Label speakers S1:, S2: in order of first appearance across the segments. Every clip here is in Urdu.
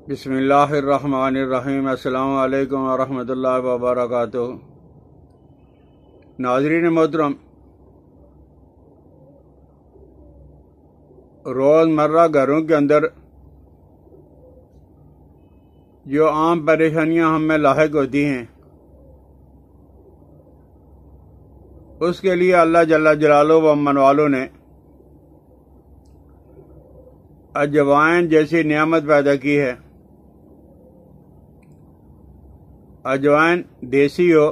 S1: بسم اللہ الرحمن الرحیم۔ السلام علیکم ورحمۃ اللہ وبرکاتہ۔ ناظرین محترم، روزمرہ گھروں کے اندر جو عام پریشانیاں ہم میں لاحق ہوتی ہیں، اس کے لیے اللہ جل جلالہ و من والوں نے اجوائن جیسی نعمت پیدا کی ہے۔ اجوائن دیسی ہو،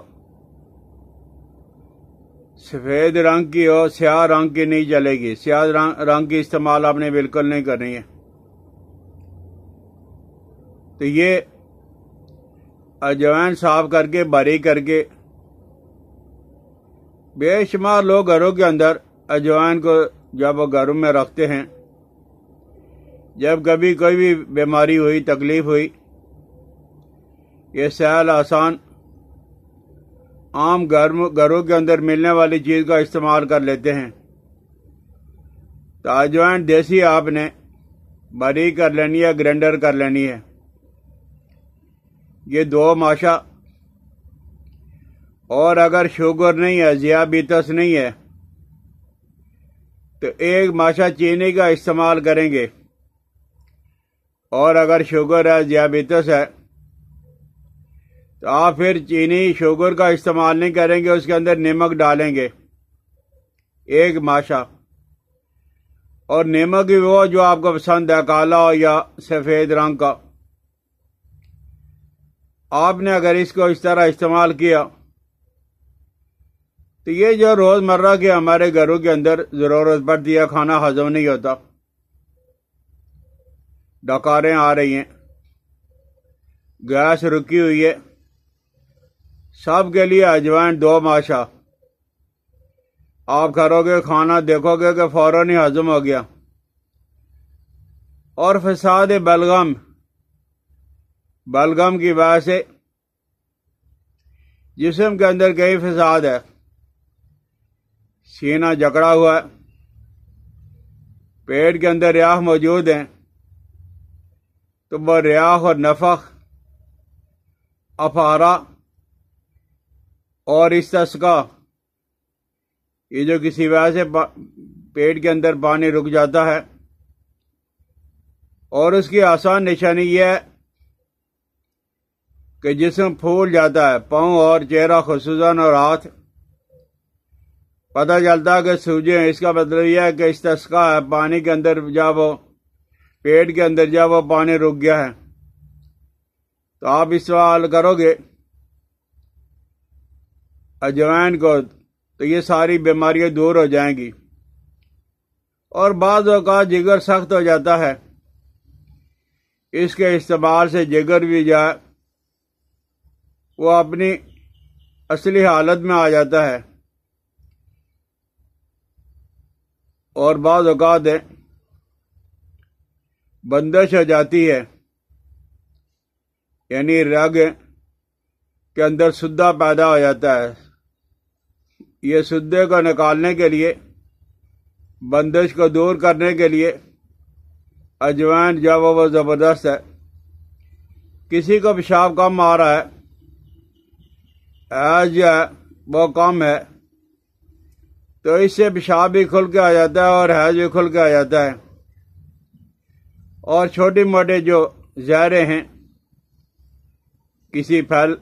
S1: سفید رنگ کی ہو، سیاہ رنگ کی نہیں چلے گی۔ سیاہ رنگ کی استعمال آپ نے بالکل نہیں کرنی ہے۔ تو یہ اجوائن صاف کر کے باریک کر کے، بے شمار لوگ گھروں کے اندر اجوائن کو جب وہ گھروں میں رکھتے ہیں، جب کبھی کوئی بھی بیماری ہوئی، تکلیف ہوئی، یہ سہل آسان عام گھروں کے اندر ملنے والی چیز کا استعمال کر لیتے ہیں۔ تو اجوائن دیسی آپ نے باریک کر لینی ہے، گرینڈر کر لینی ہے۔ یہ 2 ماشا، اور اگر شوگر نہیں ہے، ذیابیطس نہیں ہے، تو 1 ماشا چینی کا استعمال کریں گے۔ اور اگر شوگر ہے، ذیابیطس ہے، تو آپ پھر چینی شوگر کا استعمال نہیں کریں گے، اس کے اندر نمک ڈالیں گے 1 ماشا۔ اور نمک بھی وہ جو آپ کو پسند ہے، کالا ہو یا سفید رنگ کا۔ آپ نے اگر اس کو اس طرح استعمال کیا تو یہ جو روزمرہ کے ہمارے گھروں کے اندر ضرورت پڑتی ہے، کھانا ہضم نہیں ہوتا، ڈکاریں آ رہی ہیں، گیس رکی ہوئی ہے، سب کے لیے اجوائن 2 ماشا آپ کرو گے، کھانا دیکھو گے کہ فوراً ہی ہضم ہو گیا۔ اور فساد بلغم کی وجہ سے جسم کے اندر کئی فساد ہے، سینہ جکڑا ہوا ہے، پیٹ کے اندر ریاح موجود ہیں، تو وہ ریاح اور نفخ، افارہ اور استسقاء، یہ جو کسی وجہ سے پیٹ کے اندر پانی رک جاتا ہے، اور اس کی آسان نشانی یہ ہے کہ جسم پھول جاتا ہے، پاؤں اور چہرہ خصوصاً اور ہاتھ، پتہ چلتا ہے کہ سوجے ہیں۔ اس کا مطلب یہ ہے کہ استسقاء ہے، پانی کے اندر جب وہ پیٹ کے اندر جب وہ پانی رک گیا ہے، تو آپ استعمال کرو گے اجوائن کو تو یہ ساری بیماریاں دور ہو جائیں گی۔ اور بعض اوقات جگر سخت ہو جاتا ہے، اس کے استعمال سے جگر بھی جائے، وہ اپنی اصلی حالت میں آ جاتا ہے۔ اور بعض اوقات بندش ہو جاتی ہے، یعنی رگ کے اندر سدہ پیدا ہو جاتا ہے۔ یہ سدے کو نکالنے کے لیے، بندش کو دور کرنے کے لیے اجوائن جب وہ زبردست ہے۔ کسی کو پیشاب کم آ رہا ہے، حیض جو ہے وہ کم ہے، تو اس سے پیشاب بھی کھل کے آ جاتا ہے اور حیض بھی کھل کے آ جاتا ہے۔ اور چھوٹی موٹے جو زہریں ہیں، کسی پھل،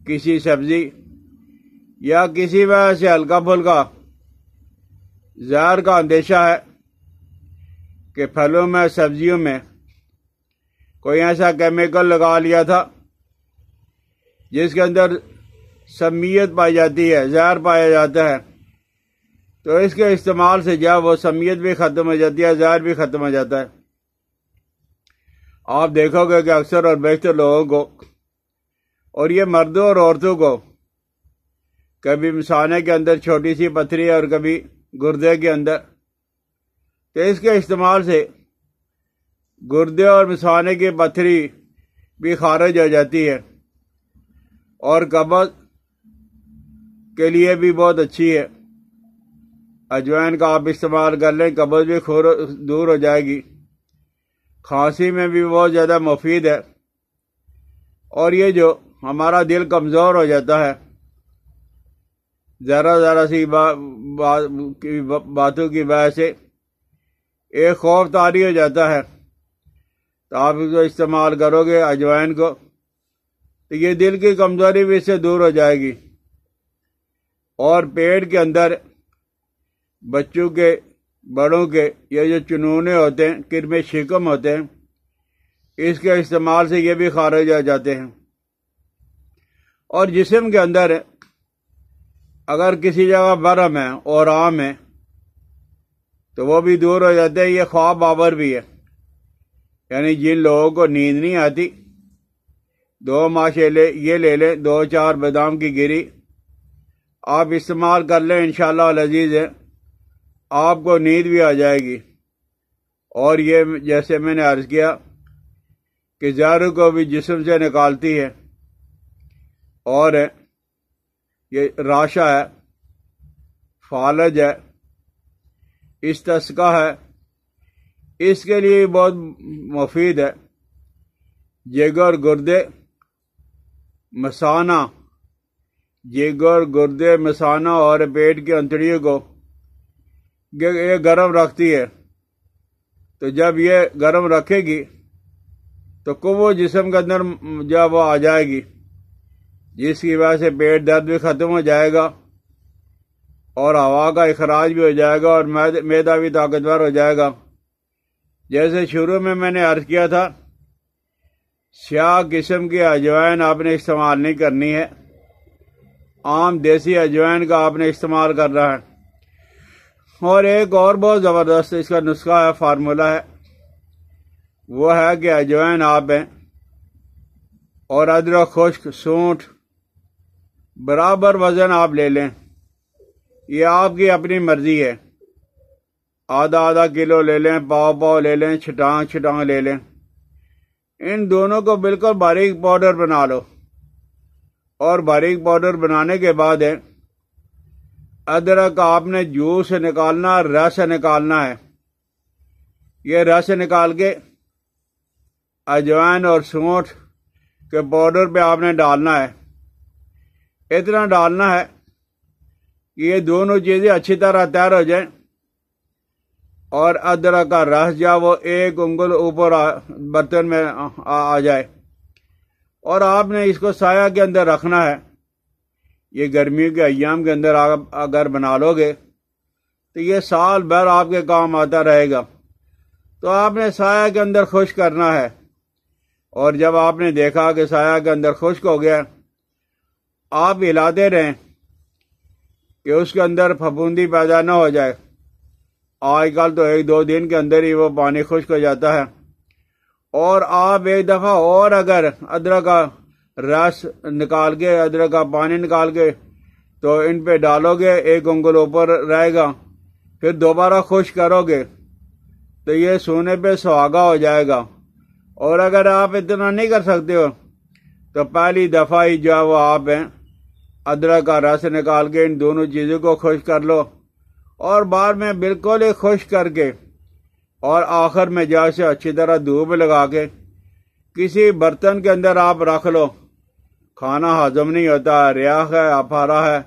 S1: کسی سبزی یا کسی وجہ سے ہلکا پھلکا زہر کا اندیشہ ہے کہ پھلوں میں، سبزیوں میں کوئی ایسا کیمیکل لگا لیا تھا جس کے اندر سمیت پائی جاتی ہے، زہر پایا جاتا ہے، تو اس کے استعمال سے جب وہ سمیت بھی ختم ہو جاتی ہے، زہر بھی ختم ہو جاتا ہے۔ آپ دیکھو گے کہ اکثر اور بیشتر لوگوں کو، اور یہ مردوں اور عورتوں کو، کبھی مثانے کے اندر چھوٹی سی پتھری اور کبھی گردے کے اندر، تو اس کے استعمال سے گردے اور مثانے کی پتھری بھی خارج ہو جاتی ہے، اور قبض کے لیے بھی بہت اچھی ہے۔ اجوائن کا آپ استعمال کر لیں، قبض بھی دور ہو جائے گی، کھانسی میں بھی بہت زیادہ مفید ہے، اور یہ جو ہمارا دل کمزور ہو جاتا ہے ذرا سی باتوں کی وجہ سے، ایک خوف طاری ہو جاتا ہے، تو آپ اس کو استعمال کرو گے اجوائن کو، تو یہ دل کی کمزوری بھی اس سے دور ہو جائے گی۔ اور پیٹ کے اندر بچوں کے، بڑوں کے، یہ جو چنونے ہوتے ہیں، کرمے شکم ہوتے ہیں، اس کے استعمال سے یہ بھی خارج ہو جاتے ہیں۔ اور جسم کے اندر اگر کسی جگہ برم ہے اور آم ہے تو وہ بھی دور ہو جاتے ہیں۔ یہ خواب آور بھی ہے، یعنی جن لوگوں کو نیند نہیں آتی، 2 ماشاءاللہ یہ لے لیں، 2-4 بادام کی گری آپ استعمال کر لیں، انشاءاللہ العزیز ہے آپ کو نیند بھی آ جائے گی۔ اور یہ جیسے میں نے عرض کیا کہ زہر کو بھی جسم سے نکالتی ہے، اور یہ راشا ہے، فالج ہے، استسقا ہے، اس کے لیے بہت مفید ہے۔ جگر، گردے، مثانہ، جگر، گردے، مثانہ اور پیٹ کی انتڑیوں کو یہ گرم رکھتی ہے، تو جب یہ گرم رکھے گی تو قوت جسم کے اندر جب وہ آ جائے گی، جس کی وجہ سے پیٹ درد بھی ختم ہو جائے گا اور ہوا کا اخراج بھی ہو جائے گا اور معدہ بھی طاقتور ہو جائے گا۔ جیسے شروع میں نے عرض کیا تھا، سیاہ قسم کی اجوائن آپ نے استعمال نہیں کرنی ہے، عام دیسی اجوائن کا آپ نے استعمال کرنا ہے۔ اور ایک اور بہت زبردست اس کا نسخہ ہے، فارمولہ ہے، وہ ہے کہ اجوائن آپ ہیں اور ادرک خشک، سونٹ برابر وزن آپ لے لیں، یہ آپ کی اپنی مرضی ہے، آدھا کلو لے لیں، پاؤ لے لیں، چھٹانگ لے لیں، ان دونوں کو بالکل باریک پاؤڈر بنا لو۔ اور باریک پاؤڈر بنانے کے بعد ادرک آپ نے جوس سے نکالنا، رس سے نکالنا ہے، یہ رس نکال کے اجوائن اور سونٹ کے پاؤڈر پہ آپ نے ڈالنا ہے۔ اتنا ڈالنا ہے کہ یہ دونوں چیزیں اچھی طرح تیار ہو جائیں، اور ادرک کا رس جب وہ 1 انگل اوپر برتن میں آ جائے، اور آپ نے اس کو سایہ کے اندر رکھنا ہے۔ یہ گرمیوں کے ایام کے اندر اگر بنا لو گے تو یہ سال بھر آپ کے کام آتا رہے گا، تو آپ نے سایہ کے اندر خشک کرنا ہے۔ اور جب آپ نے دیکھا کہ سایہ کے اندر خشک ہو گیا، آپ ہلاتے رہیں کہ اس کے اندر پھپھوندی پیدا نہ ہو جائے۔ آج کل تو 1-2 دن کے اندر ہی وہ پانی خشک ہو جاتا ہے، اور آپ ایک دفعہ اور اگر ادرک کا رس نکال کے، ادرک کا پانی نکال کے تو ان پہ ڈالو گے، 1 انگل اوپر رہے گا، پھر دوبارہ خشک کرو گے تو یہ سونے پہ سہاگا ہو جائے گا۔ اور اگر آپ اتنا نہیں کر سکتے ہو تو پہلی دفعہ ہی جو وہ آپ ہیں ادرک کا رس نکال کے ان دونوں چیزوں کو خشک کر لو، اور بعد میں بالکل ہی خشک کر کے، اور آخر میں جا سے اچھی طرح دھوپ لگا کے کسی برتن کے اندر آپ رکھ لو۔ کھانا ہضم نہیں ہوتا، ریاح ہے، افارہ ہے،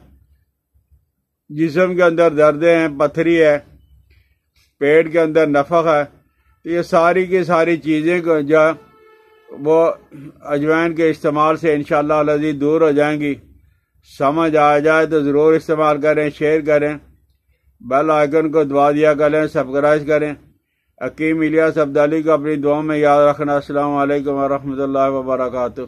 S1: جسم کے اندر دردیں ہیں، پتھری ہے، پیٹ کے اندر نفخ ہے، تو یہ ساری کی ساری چیزیں جو وہ اجوائن کے استعمال سے انشاءاللہ العزیز دور ہو جائیں گی۔ سمجھ آ جائے تو ضرور استعمال کریں، شیئر کریں، بیل آئیکن کو دبا دیا کریں، سبسکرائب کریں۔ حکیم الیاس عبدالی کو اپنی دعاؤں میں یاد رکھنا۔ السلام علیکم ورحمۃ اللہ وبرکاتہ۔